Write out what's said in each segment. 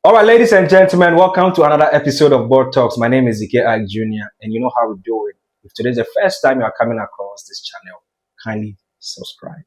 All right, ladies and gentlemen, welcome to another episode of Board Talks. My name is Zike Ike Jr., and you know how we do it. If today's the first time you are coming across this channel, kindly subscribe.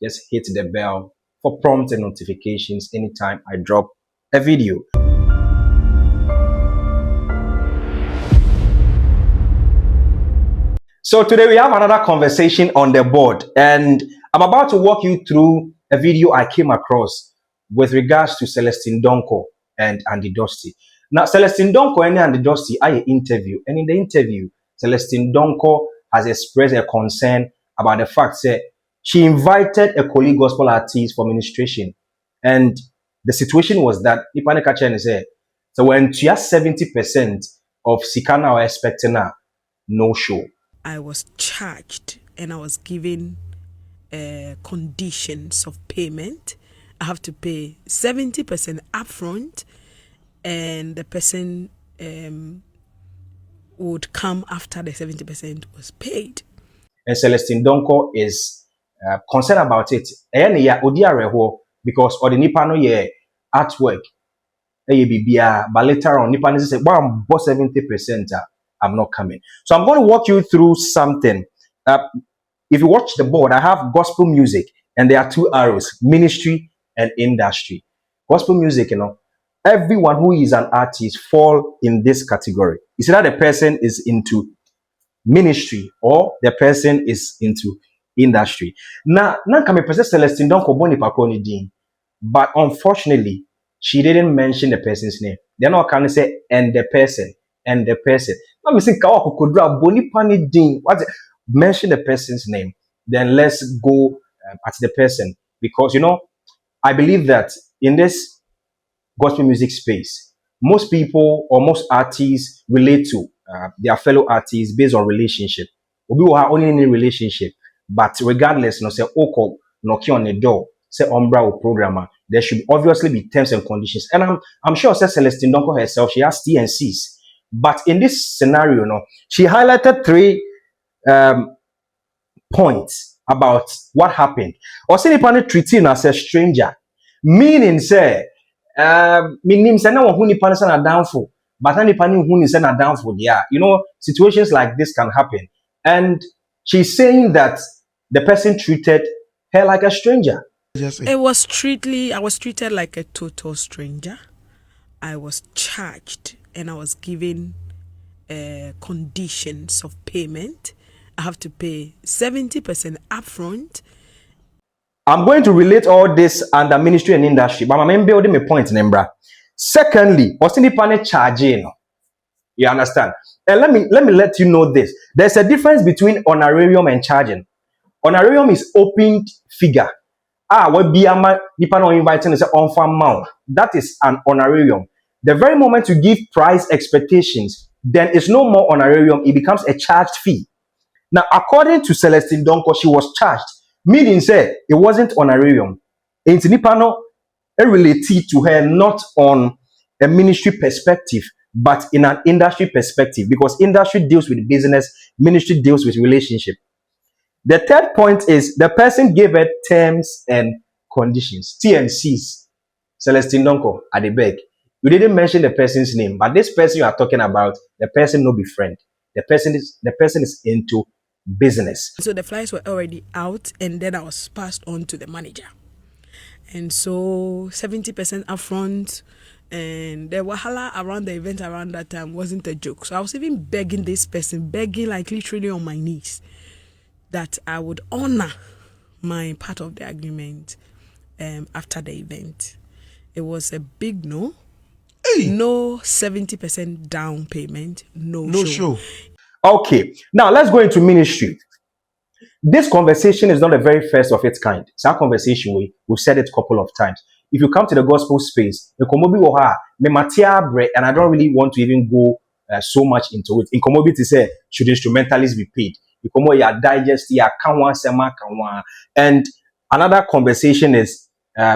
Just hit the bell for prompt and notifications anytime I drop a video. So today we have another conversation on the board, and I'm about to walk you through a video I came across with regards to Celestine Donkor and Andy Dusty. Now, Celestine Donkor and Andy Dusty are an interview, and in the interview, Celestine Donkor has expressed a concern about the fact that she invited a colleague gospel artist for ministration, and the situation was that Ipane Kachen said, so when you have 70% of Sikana or expecting no show. I was charged and I was given conditions of payment. I have to pay 70% upfront, and the person would come after the 70% was paid. And Celestine Donkor is concerned about it. Because or the Nipano ye artwork, but later on Nipano say, "Well, I'm 70%. I'm not coming." So I'm going to walk you through something. If you watch the board, I have gospel music, and there are two arrows: ministry and industry. Gospel music, everyone who is an artist fall in this category. Is that the person is into ministry or the person is into industry? Now can be person Celestine Donkor boni pakoni din, but unfortunately, she didn't mention the person's name. They're not can say and the person. Now me say kawa kodra boni pani din. Mention the person's name. Then let's go at the person, because I believe that in this gospel music space, most people or most artists relate to their fellow artists based on relationship. We will have only in a relationship, but regardless, say oko knocking on the door, say umbra or programmer, there should obviously be terms and conditions. And I'm sure say Celestine Donkor herself, she has T&Cs. But in this scenario, she highlighted three points about what happened. Or say nipa treating as a stranger, meaning say meaning say na who nipa na downfall, but na nipa who say na downfall there. Situations like this can happen, and she's saying that the person treated her like a stranger. I was treated like a total stranger. I was charged and I was given conditions of payment. I have to pay 70% upfront. I'm going to relate all this under ministry and industry, but I'm building my point, Nembra. Secondly, what's in the panel charging? You understand? And let me let you know this. There's a difference between honorarium and charging. Honorarium is opened figure. What be nipa no inviting is on farm mount. That is an honorarium. The very moment you give price expectations, then it's no more honorarium, it becomes a charged fee. Now, according to Celestine Donkor, she was charged, meaning say it wasn't honorarium. It's Nipano related to her not on a ministry perspective, but in an industry perspective, because industry deals with business, ministry deals with relationship. The third point is the person gave her terms and conditions, T&Cs. Celestine Donkor, at the back. You didn't mention the person's name, but this person you are talking about, the person no be friend. The person is into business. So the flyers were already out, and then I was passed on to the manager. And so 70% upfront, and the wahala around the event around that time wasn't a joke. So I was even begging this person, like literally on my knees, that I would honor my part of the agreement after the event. It was a big no. Hey. No 70% down payment, no show. Okay, now let's go into ministry. This conversation is not the very first of its kind. It's our conversation. We've said it a couple of times. If you come to the gospel space, and I don't really want to even go so much into it. In commodity say, should instrumentalists be paid? And another conversation is,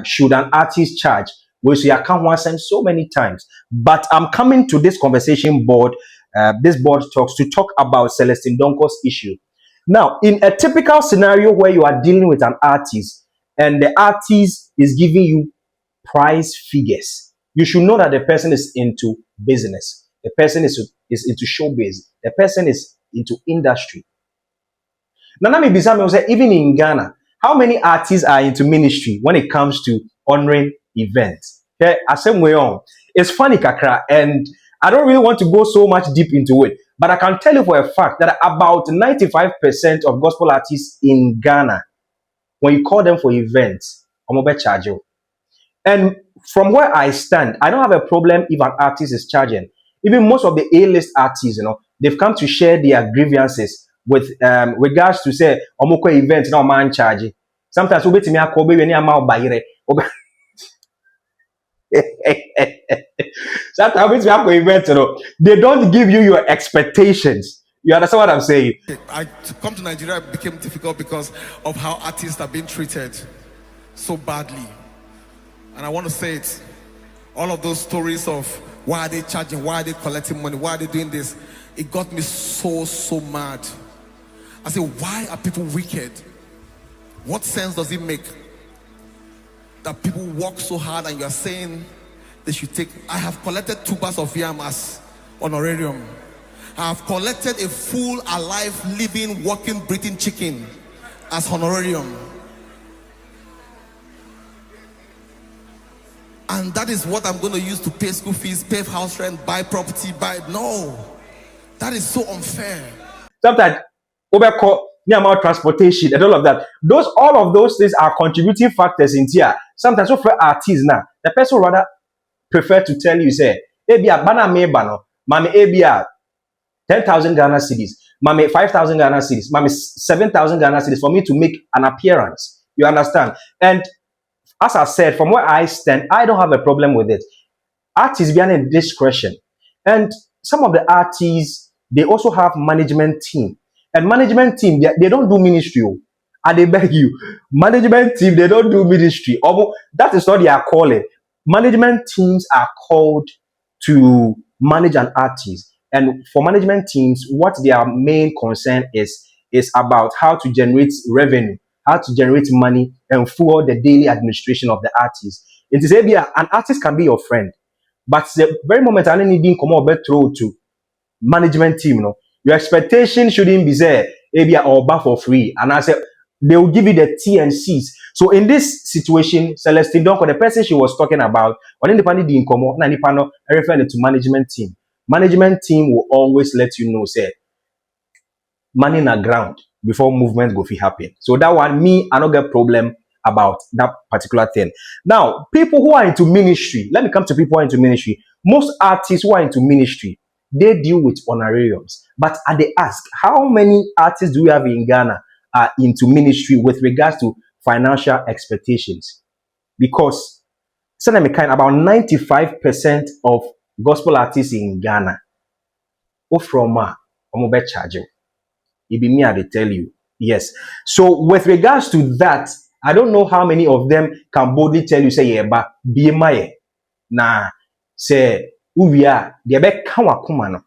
should an artist charge? Which we can't send so many times. But I'm coming to this conversation board, this board talks to talk about Celestine Donkor's issue. Now, in a typical scenario where you are dealing with an artist and the artist is giving you price figures, you should know that the person is into business. The person is into showbiz. The person is into industry. Now, let me be something say, even in Ghana, how many artists are into ministry when it comes to honoring events? Okay, same way on. It's funny, Kakra, and I don't really want to go so much deep into it, but I can tell you for a fact that about 95% of gospel artists in Ghana, when you call them for events, I'm charge you. And from where I stand, I don't have a problem if an artist is charging. Even most of the A-list artists, they've come to share their grievances with regards to say, omoko event now man charge. Sometimes we bet me a kobe when you are bayre. Sometimes we have event, they don't give you your expectations. You understand what I'm saying? To come to Nigeria became difficult because of how artists are being treated so badly. And I want to say it, all of those stories of why are they charging, why are they collecting money, why are they doing this, it got me so mad. I said, why are people wicked? What sense does it make that people work so hard and you're saying they should take? I have collected 2 bags of yam as honorarium. I have collected a full, alive, living, working, breathing chicken as honorarium. And that is what I'm going to use to pay school fees, pay house rent, buy property, no. That is so unfair. Sometimes, near amount transportation and all of that. All of those things are contributing factors in here. Sometimes, for artists now, the person rather prefer to tell you, say, Ebia, bana me bano, mami Ebia, 10,000 Ghana cedis, mami 5,000 Ghana cedis, mami 7,000 Ghana cedis for me to make an appearance. You understand? And as I said, from where I stand, I don't have a problem with it. Artists behind discretion. And some of the artists, they also have management team. And management team, they don't do ministry. And they beg you, management team, they don't do ministry. That is what they are calling. Management teams are called to manage an artist. And for management teams, what their main concern is about how to generate revenue, how to generate money and fuel the daily administration of the artist. It is an artist can be your friend, but the very moment I need come over to management team, your expectation shouldn't be there, or buy for free. And I said they will give you the T and C's. So in this situation, Celestine Donkor, the person she was talking about, when independent in come referring to management team. Management team will always let you know, say, money in the ground before movement go fit happen. So that one, me, I don't get problem about that particular thing. Now, people who are into ministry, let me come to people who are into ministry. Most artists who are into ministry, they deal with honorariums. But they ask, how many artists do we have in Ghana are into ministry with regards to financial expectations? Because about 95% of gospel artists in Ghana, from charge. It be me, I tell you. Yes. So with regards to that, I don't know how many of them can boldly tell you, say, yeah, but be my na say we are the kumano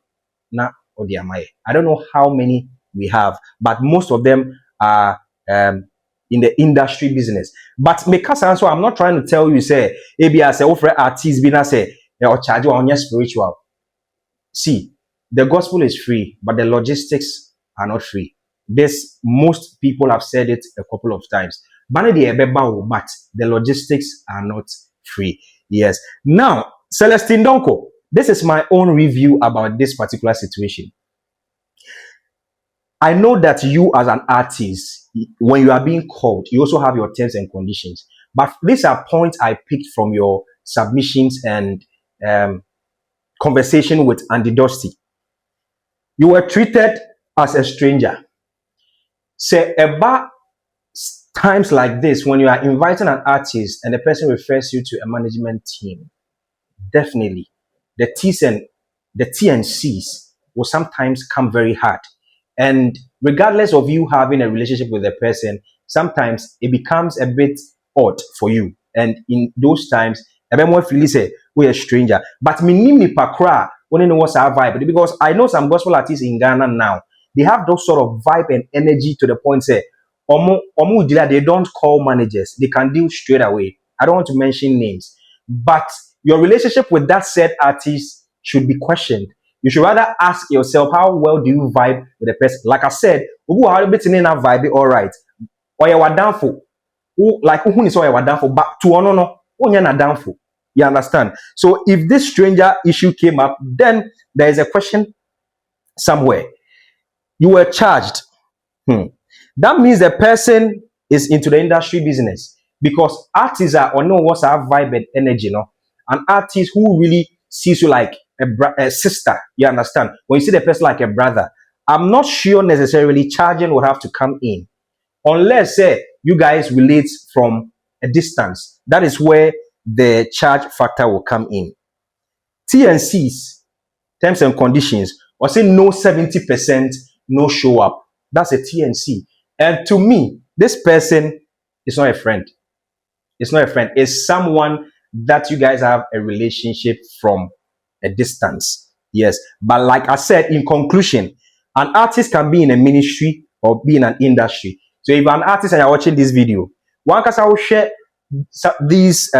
na odiamaye. I don't know how many we have, but most of them are in the industry business. But because also I'm not trying to tell you, say, ABS say offer artists be na say or charge you on your spiritual. See, the gospel is free, but the logistics are not free. This, most people have said it a couple of times. But the logistics are not free. Yes. Now, Celestine Donkor, this is my own review about this particular situation. I know that you as an artist, when you are being called, you also have your terms and conditions. But these are points I picked from your submissions and conversation with Andy Dusty. You were treated as a stranger. Say about times like this, when you are inviting an artist and the person refers you to a management team, definitely the T's and the T and C's will sometimes come very hard. And regardless of you having a relationship with the person, sometimes it becomes a bit odd for you. And in those times, everyone feels say we're a stranger. But minimum pakra when you know what's our vibe, because I know some gospel artists in Ghana now, they have those sort of vibe and energy to the point say they don't call managers, they can deal straight away. I don't want to mention names, but your relationship with that said artist should be questioned. You should rather ask yourself, how well do you vibe with the person? Like I said, who are you betting in that vibe? All right. Or you are down for who, like who is all you are down for, but to no, who you're not down for. You understand? So if this stranger issue came up, then there is a question somewhere. You were charged. That means the person is into the industry business, because artists are or know what's our vibe and energy, no? An artist who really sees you like a sister, you understand? When you see the person like a brother, I'm not sure necessarily charging will have to come in, unless say you guys relate from a distance. That is where the charge factor will come in. TNCs, terms and conditions, or say no 70%, no show up. That's a TNC. And to me, this person is not a friend. It's not a friend. It's someone that you guys have a relationship from a distance. Yes. But like I said, in conclusion, an artist can be in a ministry or be in an industry. So if an artist and you're watching this video, one case I will share these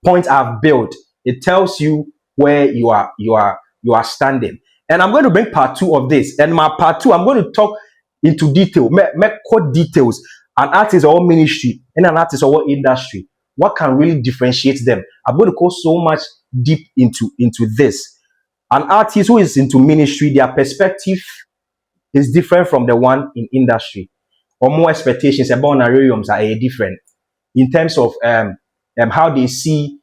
points I've built. It tells you where you are standing. And I'm going to bring part 2 of this. And my part 2, I'm going to talk into detail, make quote details. An artist or ministry and an artist or industry. What can really differentiate them? I'm going to go so much deep into this. An artist who is into ministry, their perspective is different from the one in industry. Or more expectations about honorariums are different in terms of how they see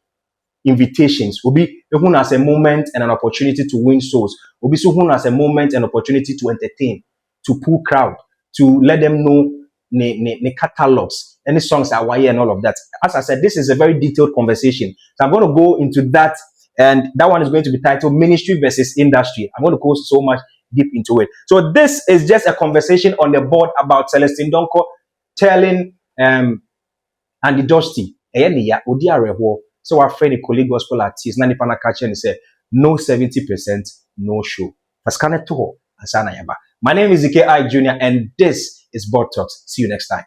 invitations. Will be who as a moment and an opportunity to win souls. Will be who as a moment and opportunity to entertain, to pull crowd, to let them know the catalogs, any songs that were here and all of that. As I said, this is a very detailed conversation. So I'm going to go into that, and that one is going to be titled Ministry versus Industry. I'm going to go so much deep into it. So this is just a conversation on the board about Celestine Donkor telling Andy Dusty, so our friend, a colleague gospel artist, Nani Panakachi, and said, no 70%, no show. My name is Ike I Jr., and this is Board Talks. See you next time.